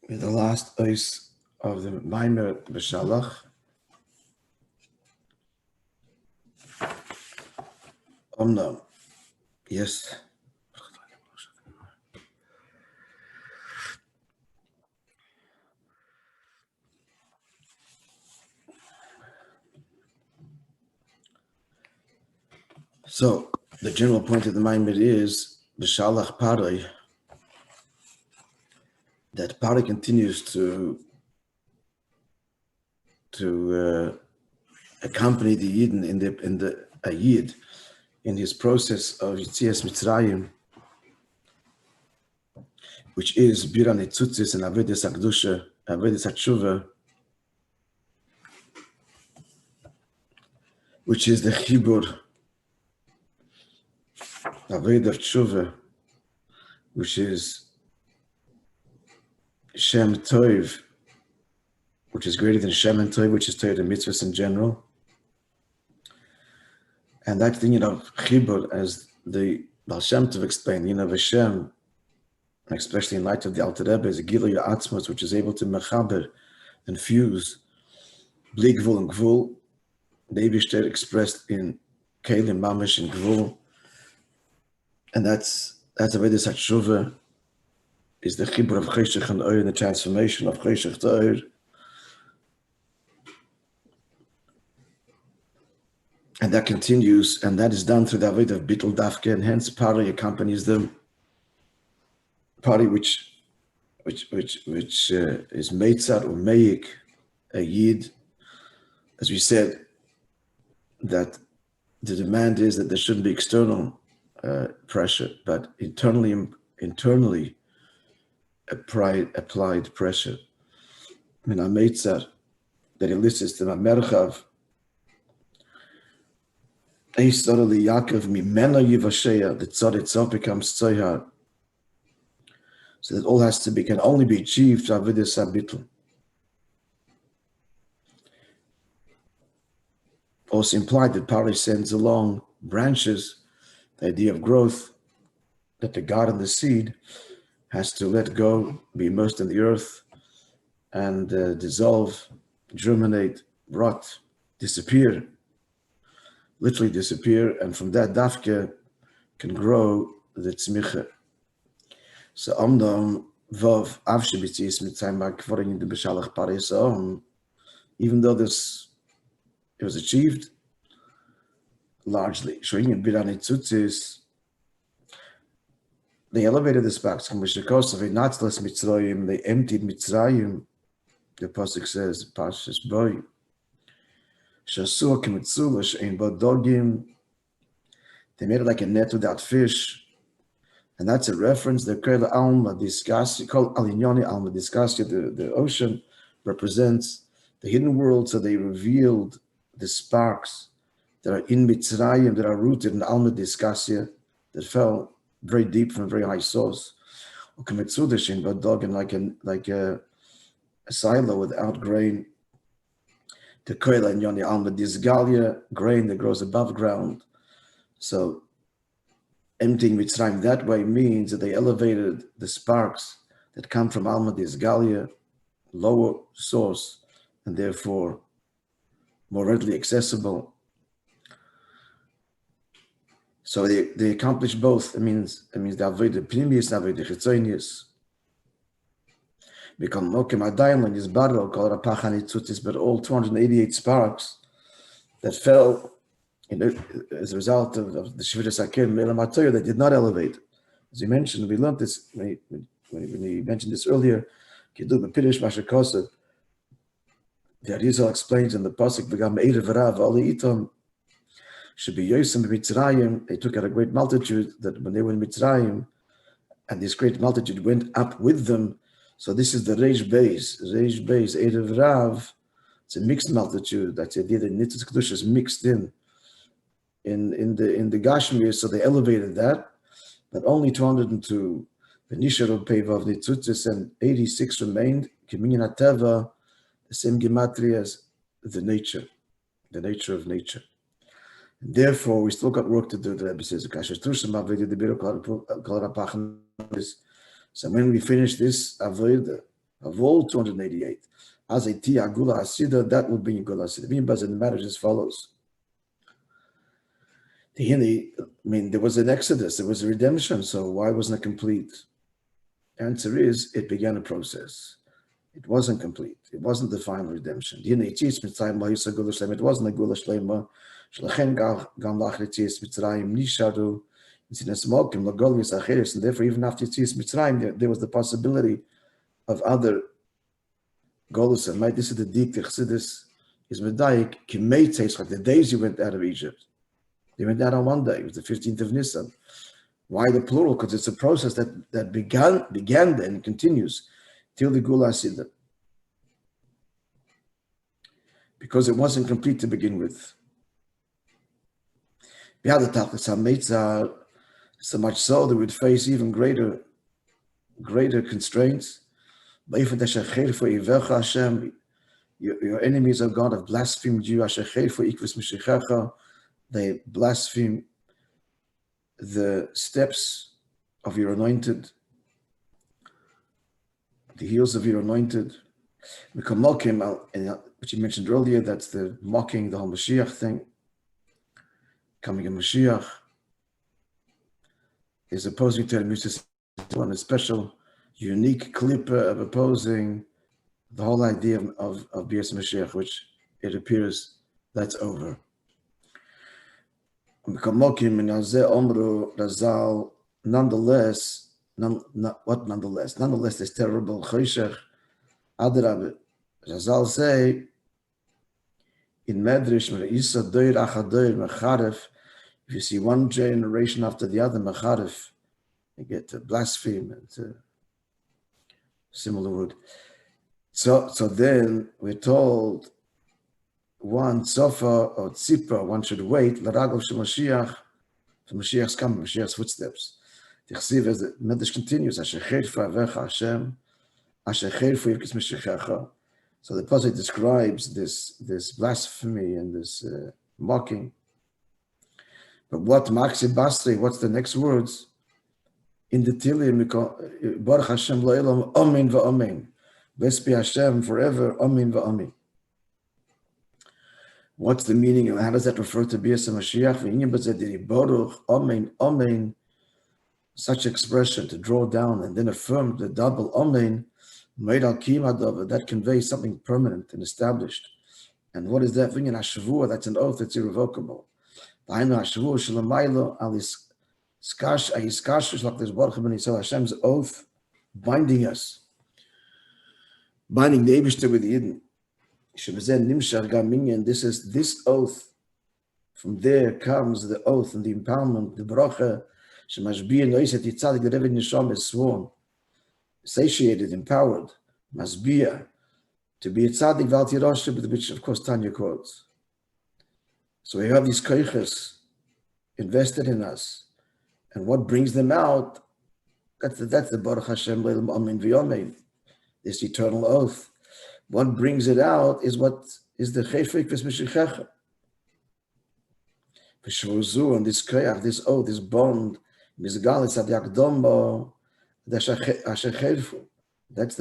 with the last ice of the Maamer B'Shalach. No. Yes. So the general point of the Maamer is B'Shalach Paroi, that Paroi continues to accompany the Yidden in the Yid in his process of Yitzias Mitzrayim, which is Bira Nitzutzis and Avedis Akdusha, Avedis Atshuva, which is the Chibur, Aved of Tshuva, which is Shem Tov, which is greater than Shem and Tov, which is Torah and Mitzvahs in general. And that thing of Chibur, as the Baal Shem Tov explained, Hashem, especially in light of the Alter Rebbe, is a Gilu Atzmos, which is able to mechaber and fuse Bli Gvul and Gvul. The Eibishter expressed in Kelim, Mamish, and Gvul. And that's Avedis HaTshuva, is the Chibur of Cheshech and Oyer, and the transformation of Cheshech to Oyer. And that continues, and that is done through the Aved of Bittul Dafke, and hence Paroi accompanies them. Paroi which is Meitzar or Meik, a Yid. As we said, that the demand is that there shouldn't be external pressure, but internally applied pressure. Min ha-Meitzar, that elicits the Merchav, Eisarali Yaakov Mimena Yivasheya, the Tzad itself becomes Tzayhar. So that all can only be achieved through Avedis HaBittul. Also implied that Paroi sends along branches, the idea of growth, that the God and the seed has to let go, be immersed in the earth, and dissolve, germinate, rot, disappear, literally disappear, and from that dafke can grow the tzmicha. So Amdam Vav Avshe B'Tzias Mitzrayim Kvorin in the B'Shalach Paroi. So even though it was achieved largely, showing in Bira Nitzutzis, they elevated the sparks. They emptied Mitzrayim. The pasuk says, Parshas Boy, Shasur K'Mitzula She'ein Bo Dogim. They made it like a net without fish. And that's a reference. The Kol Alma Discassia, Kol Alinyoni Alma Discassia, the ocean represents the hidden world. So they revealed the sparks that are in Mitzrayim, that are rooted in Alma Discassia, that fell very deep from a very high source. And like a silo without grain. The Kol Alinyoni Alma Disgalia, grain that grows above ground. So emptying Mitzrayim that way means that they elevated the sparks that come from Alma Disgalia, lower source, and therefore more readily accessible. So they accomplish both. It means the Avodah Pnimius and Avodah Chitzonius. Become Mokem Adayim is Barro, called Rapachan Nitzutzis, but all 288 sparks that fell as a result of the Shviras Hakel Me'elam HaTorah, they did not elevate. As we mentioned, we learned this when we mentioned this earlier. Kidu b'Pirush Mashakosav. The Arizal explains in the pasuk V'gam Erev Rav Ali Itom should be Yosem Mitzrayim. They took out a great multitude that when they were in Mitzrayim, and this great multitude went up with them. So this is the Reish Beis Erev Rav. It's a mixed multitude. That's the idea that Nitzutz Kedush is mixed in the Gashmir, so they elevated that, but only 202. V'nisharu Peivav Nitzutzis, and 86 remained. K'minyan HaTeva, the same gematria as the nature of nature. And therefore, we still got work to do. The Rebbe says, so when we finish this avoid, of all 288. As a Tia Gula Asida, that would be Gula Asida. The matter is as follows. There was an exodus, there was a redemption, so why wasn't it complete? Answer is, it began a process. It wasn't complete. It wasn't the final redemption. It wasn't a Gula Shlema. And therefore, even after Yitzias Mitzrayim, there was the possibility of other Golus. And this is the Dik Chassidus is Medayik, like the days you went out of Egypt. They went out on one day. It was the 15th of Nisan. Why the plural? Because it's a process that began then and continues till the Gula Asida. Because it wasn't complete to begin with. So much so that we would face even greater constraints. Your enemies, O God, have blasphemed you. They blaspheme the steps of your anointed, the heels of your anointed. Which you mentioned earlier, that's the mocking the whole Mashiach thing. Coming a Mashiach is opposing to one a special, unique clip of opposing the whole idea of Bias Mashiach, which it appears that's over. Nonetheless, this terrible Choshech, Adrabah, Razal say, in Medrash, if you see one generation after the other, Macharif, you get to blaspheme and to similar word. So then we're told one Sofa or Tzipra, one should wait, L'ragol shel Mashiach, for Mashiach's coming, Mashiach's footsteps. The Chsiv, as the Medrash continues, Asher Cherfa Avecha Hashem, Asher Cherfa Yivkis Mashiachecha. So the Pasuk describes this blasphemy and this mocking. But what Maxi Bastri, what's the next words? In the Tilim, Baruch Hashem Lo'elam, Amen va'amen. Blessed be Hashem forever, Amen va'amen. What's the meaning? How does that refer to Bias Mashiach? Baruch, Amen, Amen. Such expression to draw down and then affirm the double Amen. That conveys something permanent and established. And what is that? That's an oath that's irrevocable. Hashem's oath binding us, binding the Eibishter with the Yidden. This oath. From there comes the oath and the empowerment, the bracha. The Rebbe Nisham is sworn, satiated, empowered, masbia, to be a tzaddik v'al tiroshe, which of course Tanya quotes. So we have these koiches invested in us, and what brings them out, that's the Baruch Hashem Le'elam Amen V'Yomein, this eternal oath. What brings it out is the Chefik V'Smishichecha. V'Shvuzu, and this koyach, this oath, this bond, Mizgalit Sadiak Dombo, that's the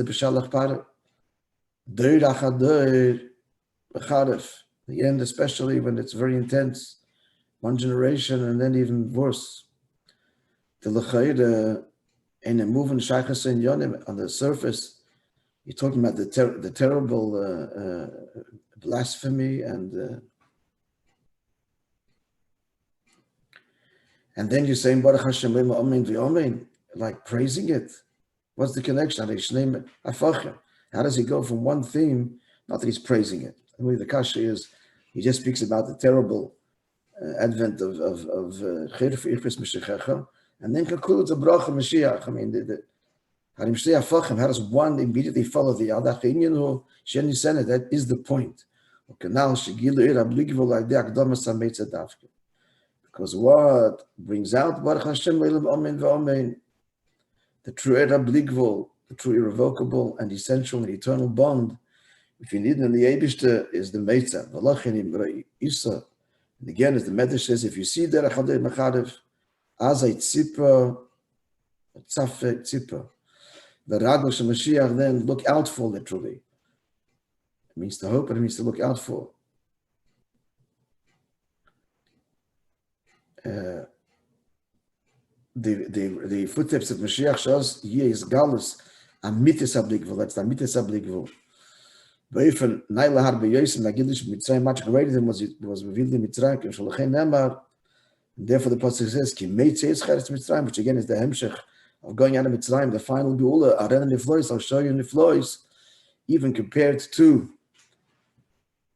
B'Shalach Parah. Deir Achadeir, B'Charef. The end, especially when it's very intense, one generation and then even worse. The L'Chayre, in a moving Shaychas and Yonim, on the surface, you're talking about the terrible blasphemy and then you're saying Baruch Hashem Le'elam Amen V'Yomein, like praising it. What's the connection? How does he go from one theme? Not that he's praising it. The kasha is he just speaks about the terrible advent of Chiruf Irfis Mashiach, and then concludes a bracha Mashiach. How does one immediately follow the other? That is the point. Because what brings out Baruch Hashem Le'elam Amen V'Amen, the true Erabligvul, the true irrevocable and essential and eternal bond between Yidden and the Eibishter is the Meitzah. And again, as the Medrash says, if you see Derech Hadei Mecharev, Azay Tzipra, Tzafek Tzipra, The Rado Shel Mashiach then look out for, literally. It means to hope and it means to look out for. The footsteps of Mashiach shows here is Galus, Amitis Abligvul. That's the Amitis Abligvul. Beifel Naila Har Beyosim Nagilish Mitzrayim, much greater than was revealed in Mitzrayim. Shalachem Nemar. Therefore, the pasuk says, "Ki Meitzes Cheretz Mitzrayim," which again is the hemshech of going out of Mitzrayim, the final geula. Aren Niflois, I'll show you Niflois, even compared to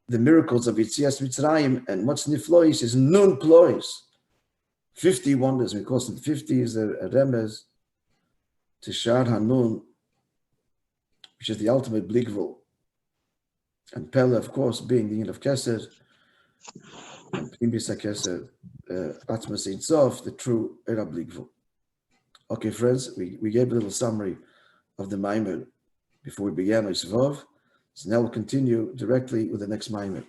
the miracles of Yitzias Mitzrayim, and what's Niflois is Nun Plois. 50 wonders, we call them 50 is a remez to Shar Hanun, which is the ultimate bligvul. And Pele, of course, being the end of Kesed, and Pimbisa Kesed, Atmas Ein Sof, the true Era bligvul. Okay, friends, we gave a little summary of the Maamer before we began Yud Shvat. So now we'll continue directly with the next Maamer.